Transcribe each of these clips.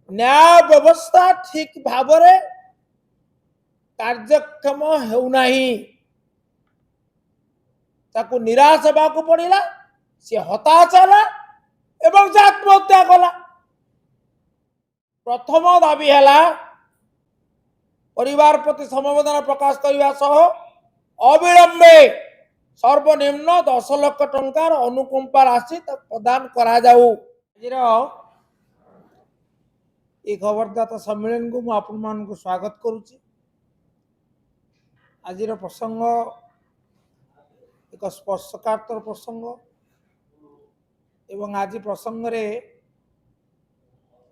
न्याय व्यवस्था ठीक भाव कार्यक्षम होना ताकू निराश होगा पड़ा सी हताश है एवं आत्महत्या कला। प्रथम दाबी है परिवार प्रति समवेदना प्रकाश करने सह अविलंबे सर्वनिम्न 10 लाख टंकार अनुकंपा राशि प्रदान करा जाऊ। ये खबरदाता सम्मेलन को मुझे स्वागत करुच्ची। आज प्रसंग एक स्पर्शकातर प्रसंग एवं आज प्रसंग रे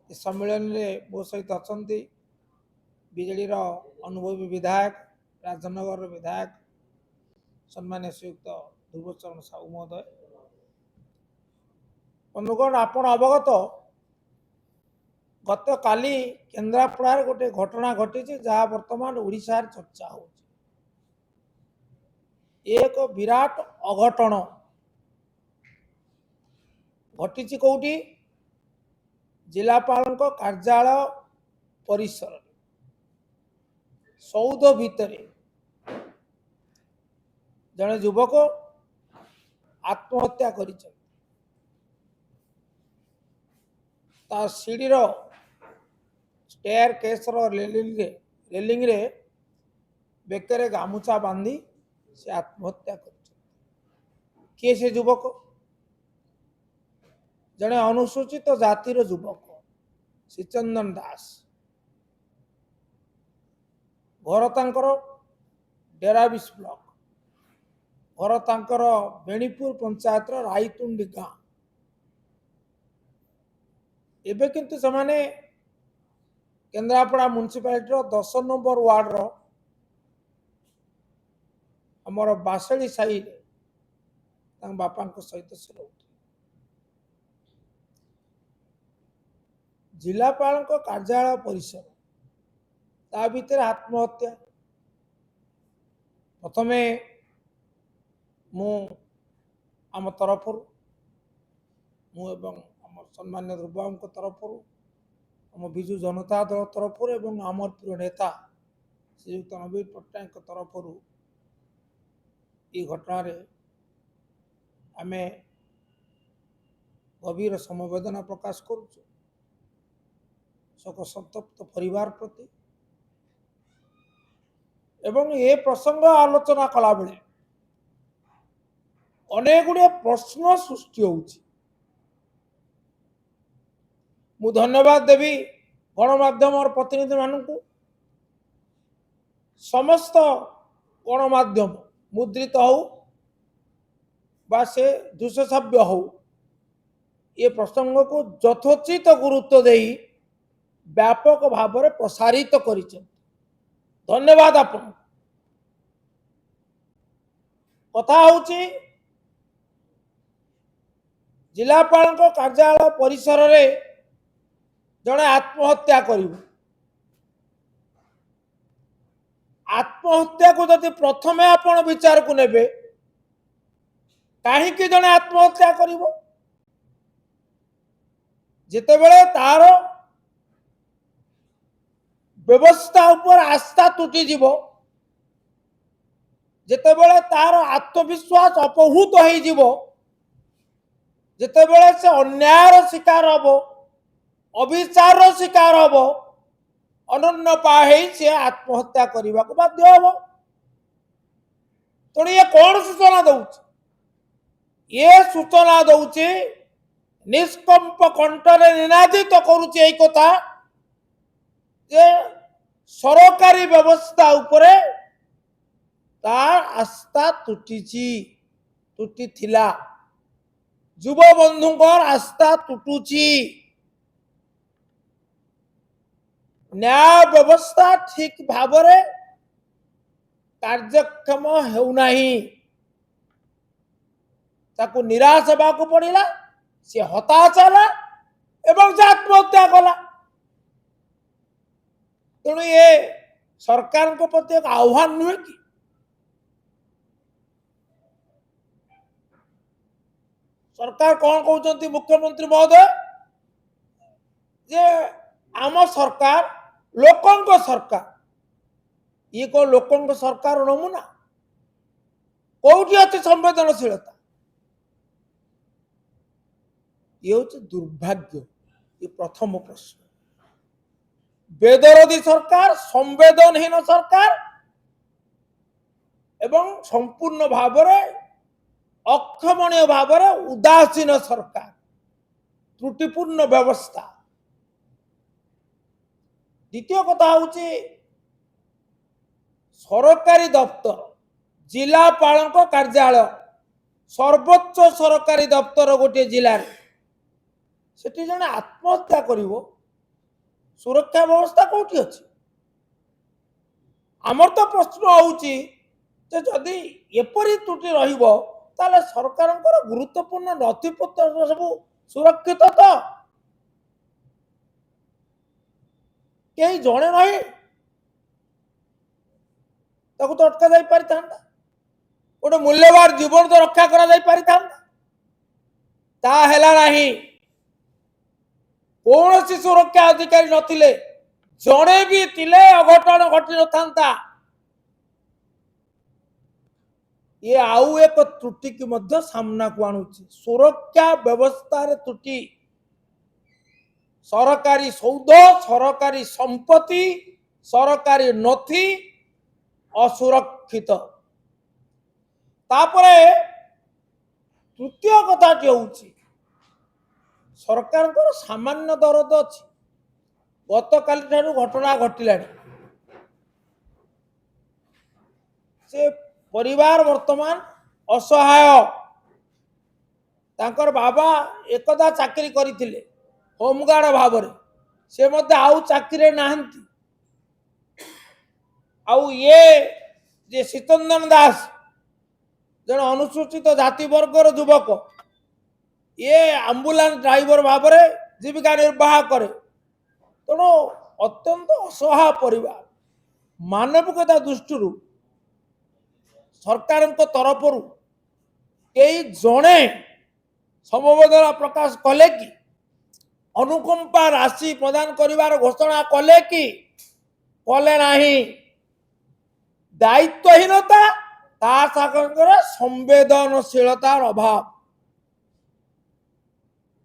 सम्मेलन में मो सहित अच्छा बीजेडी अनुभवी विधायक राजनगर विधायक सम्मान्य श्रीयुक्त ध्रुवचरण साहू महोदय। बंधुगण आपण अवगत गत काली केन्द्रापड़ा गोटे घटना घटी जहाँ वर्तमान ओडिशा चर्चा हो एक विराट अघटन घटी कौटी जिलापाल कार्यालय परिसर सौध भितर जड़े युवक आत्महत्या कर सीढ़ी स्टेयर केस रेलिंग रे बेकरे गामुचा बांधी से आत्महत्या कर किए से युवक जड़े अनुसूचित जातिर युवक श्रीचंदन दास घर तांकर डेराबिस ब्लॉक घर तांकर बेणीपुर पंचायत राईतुंडी गाँ एबे किंतु समाने केन्द्रापड़ा म्युनिसिपालिटी 10 नंबर वार्ड रो हमर बासड़ी साई बापा सहित से रोते जिलापाल कार्यालय परिसर ता भीतर आत्महत्या। प्रथमे मु आम तरफ सम्मान्य ध्रुवबाबू तरफ आम विजु जनता दल तरफ आमर प्रिय नेता श्रीयुक्त नवीन पट्टनायक तरफ ये घटना आम गभीर समवेदना प्रकाश करुचु शोक संतप्त परिवार प्रति एवं ये प्रसंग आलोचना कला बेले अनेक गुड़े प्रश्न सृष्टि होउछि। मु धन्यवाद देवी गणमाध्यम और प्रतिनिधि मानू समस्त गणमाध्यम मुद्रित हो बा से दृश्य श्राव्य हो ये प्रसंग को यथोचित गुरुत्व दे व्यापक भाव में प्रसारित कर धन्यवाद। आप कथा होची जिलापाल कार्यालय परिसर रे जड़े आत्महत्या करिबो आत्महत्या को जदि प्रथमे आपण विचार को नेबे कहीं जड़े आत्महत्या करिबो जितेबेले तार व्यवस्था ऊपर आस्था तुटी जीवो जितेबेले तार आत्मविश्वास अपहूत हो जीवो जितेबेले से अन्याय शिकार हबो अविचार शिकार हबो अनन्य पाहे से आत्महत्या करने को बाध्य हम। तेणु ये कौन सूचना दौच ये सूचना दौची निष्कंप कंठरे निनादित करुचे कथा जे सरकारी व्यवस्था उपरे तार आस्था तुटी थिला युव बंधुंकर आस्था तुटुची न्याय व्यवस्था ठीक भाव कार्यक्षम होना ताकू निराश होगा पड़ा सी हताश है एवं आत्महत्या कला। तेणु ये सरकार को प्रति एक आह्वान नुहे कि सरकार कौन कहते मुख्यमंत्री महोदय जे आम सरकार लोकंक सरकार ये को लोकंक सरकार नमूना कौटी अच्छे संवेदनशीलता ये हूँ दुर्भाग्य। ये प्रथम प्रश्न। बेदरदी सरकार संवेदनहीन सरकार एवं संपूर्ण भावरे अक्षमणीय भावरे उदासीन सरकार त्रुटिपूर्ण व्यवस्था। द्वितीय कथा हूँ सरकारी दफ्तर जिलापाल कार्यालय सर्वोच्च सरकारी दफ्तर गोटे जिले सेठी जने आत्महत्या करिवो सुरक्षा व्यवस्था कौटी अच्छी। आमर तो प्रश्न होउची जे जदि एपरी त्रुटि रहिबो ताले सरकारंकर गुरुत्वपूर्ण नथिपत्र सब सुरक्षित तो कई जणे नहीं ताकू तो अटका जाई पारि थांता गोटे मूल्यवान जीवन तो रक्षा करा जाई पारि थांता ता हेला नहीं। कौन सी सुरक्षा अधिकारी नथिले जड़े भी थिले अघटन घटी न था। ये आउ एक त्रुटि की मध्य सामना को आणुची सुरक्षा व्यवस्था रे त्रुटि सरकारी सौध सरकारी संपत्ति सरकारी नथी असुरक्षित। तापरे तृतीय कथाटी होउची सरकार को सामान्य दरद अच्छी गत काली घटना घटला से परिवार वर्तमान असहाय। तांकर बाबा एकदा चाकरी करथिले होमगार्ड भाव से मध्य आउ चाकरी नाहंती। आउ ये जे शीतंदन दास जन अनुसूचित जाति वर्गर युवक ये आंबुलांस ड्राइवर भाव जीविका निर्वाह करे तेणु अत्यंत असहाय परिवार मानविकता दृष्टि सरकार तरफ कई जड़े समवेदना प्रकाश कले कि अनुकंपा राशि प्रदान करिवार घोषणा कले कि कले नहीं। दायित्वहीनता ता सागर संवेदनशीलतार अभाव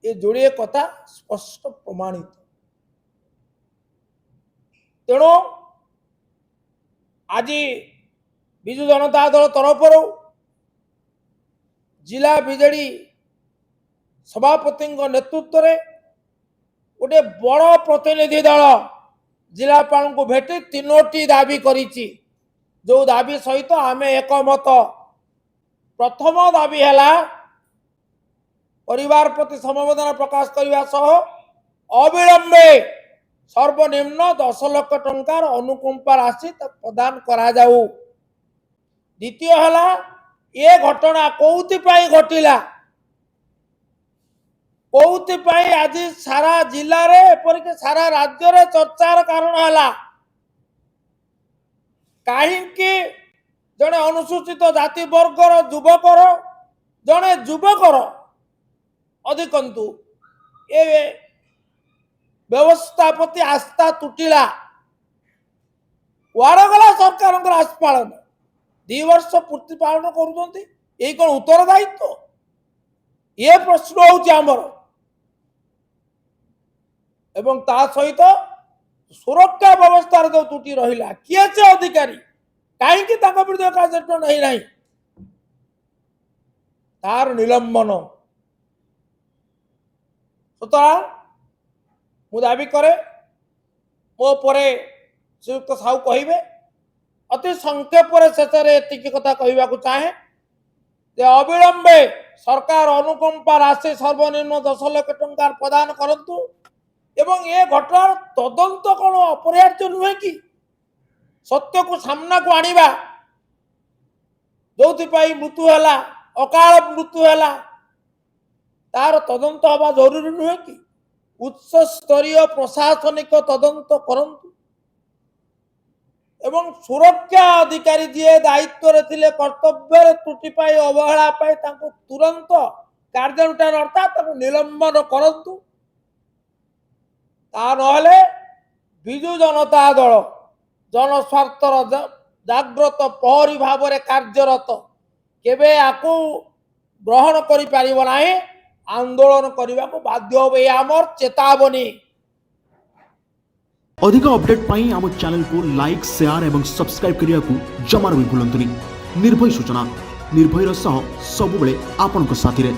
ये जोड़े कथा स्पष्ट प्रमाणित। तेणु आज विजु जनता दल तरफ जिला बीजेडी सभापति नेतृत्व में गोटे बड़ प्रतिनिधि दल जिलापाल को भेटी तीनोटी दाबी करिछि जो दाबी सहित आम एकमत। प्रथम दाबी है परिवार प्रति समवेदना प्रकाश करने सह अविलंबे सर्वनिम्न 10 लाख टंकार अनुकंपा राशि प्रदान करा जाऊ। द्वितीय है ये घटना कौथिपाई घटिला कौथिपाई आज सारा जिले रे एपरिक सारा राज्य रे चर्चार कारण है कहीं जड़े अनुसूचित जाति वर्गर युवकर जड़े युवकर अधिकंतु ए व्यवस्था प्रति आस्था तुटिला वाड़ गला सरकार आस्पालन 2 वर्ष पूर्ति पालन करुँच ये कौन उत्तरदायित्व ये प्रश्न होमर एवं ता सहित सुरक्षा व्यवस्था जो त्रुटि रहा किए से अधिकारी कहीं विरुद्ध कार्य नहीं तार निलंबन सुतरां मु दाबी करे मो परे श्रीयुक्त साहू कहिबे अति संक्षेप शेष में कथा कहवाक चाहे जे अविलंबे सरकार अनुकंपा राशि सर्वनिम्न 10 लाख टंकार प्रदान करंतु एवं ये घटनार तदंत कौन अपरिहार्य नुहे कि सत्य को सामना को आनिबा जो मृत्यु है अकाल मृत्यु है तार तदंत हवा जरूरी नुहे कि उच्च स्तरीय प्रशासनिक तदंत करंतु एवं सुरक्षा अधिकारी जी दायित्व रे कर्तव्य त्रुटि पाई अवहेला पाई तुरंत कार्यानुष्ठान अर्थात निलंबन करंतु ता नहले ବିଜୁ ଜନତା ଦଳ ଜନସ୍ୱାର୍ଥର ଜାଗ୍ରତ ପ୍ରହରୀ ଭାବରେ କାର୍ଯ୍ୟରତ କେବେ ଆକୁ ଗ୍ରହଣ କରିପାରିବ ନାହିଁ आंदोलन करने को बाध्य हो आमर चेतावनी। अधिक अपडेट पाई आम चैनल को लाइक शेयर एवं सब्सक्राइब करने को जमार भी भूलंतुनि। निर्भय सूचना निर्भयर सह सबुबले आपनक साथी रे।